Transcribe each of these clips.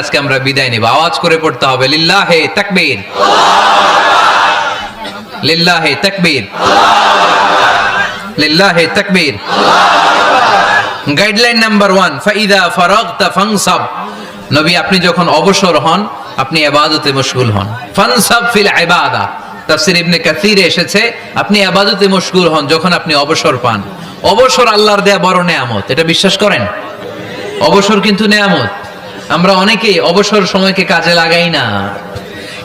আজকে আমরা বিদায় নিব। আওয়াজ করে পড়তে হবে লিল্লাহে তাকবীর, লিল্লাহে তাকবীর, লিল্লাহে তাকবীর। গাইডলাইন নাম্বার 1, ফাইদা ফারাগতা ফানসাব। নবী আপনি যখন অবসর হন আপনি ইবাদতে মশগুল হন। ফানসাব ফিল ইবাদা, তাফসীর ইবনে কাসিরে এসেছে আপনি ইবাদতে মশগুল হন যখন আপনি অবসর পান। অবসর আল্লাহর দেয়া বড় নেয়ামত, এটা বিশ্বাস করেন? অবসর কিন্তু নেয়ামত। আমরা অনেকেই অবসর সময়কে কাজে লাগাই না,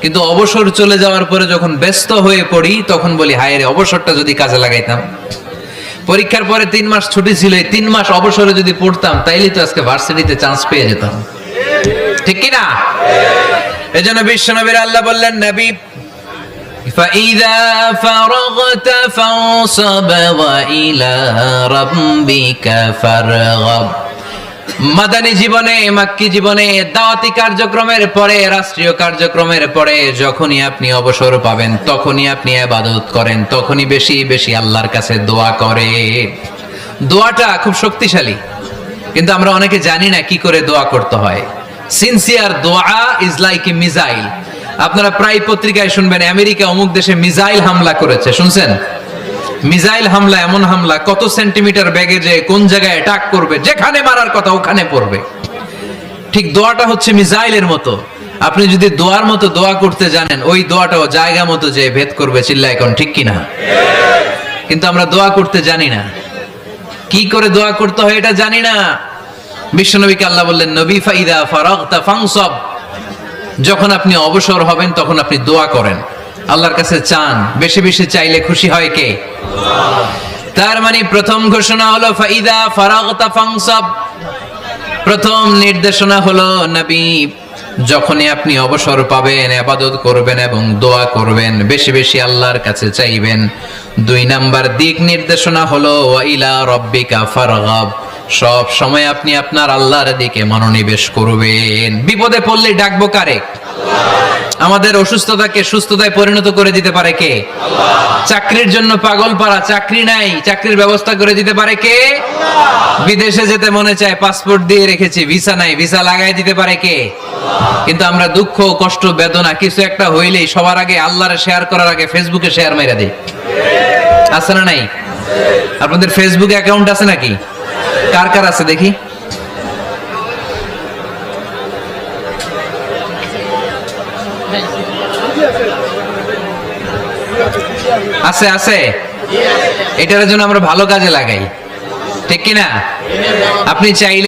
কিন্তু অবসর চলে যাওয়ার পরে যখন ব্যস্ত হয়ে পড়ি তখন বলি হায় রে, অবসরটা যদি কাজে লাগাইতাম। পরীক্ষার পরে 3 মাস ছুটি ছিল, এই 3 মাস অবসরে যদি পড়তাম তাইলে তো আজকে ভার্সিটিতে চান্স পেয়ে যেতাম, ঠিক কি না? এজন্য বিশ্বনবীর আল্লাহ বললেন, নবী ফাইদা ফারাগতা ফানসাব ওয়া ইলা রাব্বিকা ফারগাব। মাদানী জীবনে, মাক্কি জীবনে, দাওয়াতি কার্যক্রমের পরে, রাষ্ট্রীয় কার্যক্রমের পরে যখনই আপনি অবসর পাবেন তখনই আপনি ইবাদত করেন, তখনই বেশি বেশি আল্লাহর কাছে দোয়া করেন। দোয়াটা খুব শক্তিশালী, কিন্তু আমরা অনেকে জানি না কি করে দোয়া করতে হয়। সিনসিয়ার দোয়া ইজ লাইক এ মিসাইল। আপনারা প্রায় পত্রিকায় শুনবেন আমেরিকা অমুক দেশে মিসাইল হামলা করেছে, শুনছেন? মিসাইল হামলা এমন হামলা, কত সেন্টিমিটার ব্যাগে যে কোন জায়গায় অ্যাটাক করবে, যেখানে মারার কথা ওখানে পড়বে। ঠিক দোয়াটা হচ্ছে মিসাইলের মতো। আপনি যদি দোয়ার মতো দোয়া করতে জানেন, ওই দোয়াটাও জায়গা মতো যে ভেদ করবে। চিল্লায় এখন ঠিক কিনা? কিন্তু আমরা দোয়া করতে জানি না, কি করে দোয়া করতে হয় এটা জানি না। বিশ্বনবীকে আল্লাহ বললেন, নবী ফাইদা ফারাগতা ফানসাব, যখন আপনি অবসর হবেন তখন আপনি দোয়া করেন, আল্লাহর কাছে চান। বেশি বেশি চাইলে খুশি হয় কে? তার মানে প্রথম ঘোষণা হলো ফাইদা ফারাগতা ফানসাব। প্রথম নির্দেশনা হলো নবী যখনই আপনি অবসর পাবেন ইবাদত করবেন এবং দোয়া করবেন, বেশি বেশি আল্লাহর কাছে চাইবেন। 2 নাম্বার দিক নির্দেশনা হলো ওয়া ইলা রাব্বিকা ফারগাব, সব সময় আপনি আপনার আল্লাহর দিকে মনোনিবেশ করবেন। বিপদে পড়লে ডাকবো কারে? আমাদের অসুস্থতাকে সুস্থতায় পরিণত করে দিতে পারে কে? চাকরির জন্য পাগল পারা, চাকরি নাই, চাকরির ব্যবস্থা করে দিতে পারে কে? বিদেশে যেতে মনে চায়, পাসপোর্ট দিয়ে রেখেছি, ভিসা নাই, ভিসা লাগাই দিতে পারে কে? কিন্তু আমরা দুঃখ, কষ্ট, বেদনা কিছু একটা হইলেই সবার আগে আল্লাহরে শেয়ার করার আগে ফেসবুকে শেয়ার মেরে দেই। আছে না নাই? আপনাদের ফেসবুকে অ্যাকাউন্ট আছে নাকি? কার কার আছে দেখি? আছে আছে। এটার জন্য আমরা ভালো কাজে লাগাই, ঠিক কিনা? আপনি চাইলে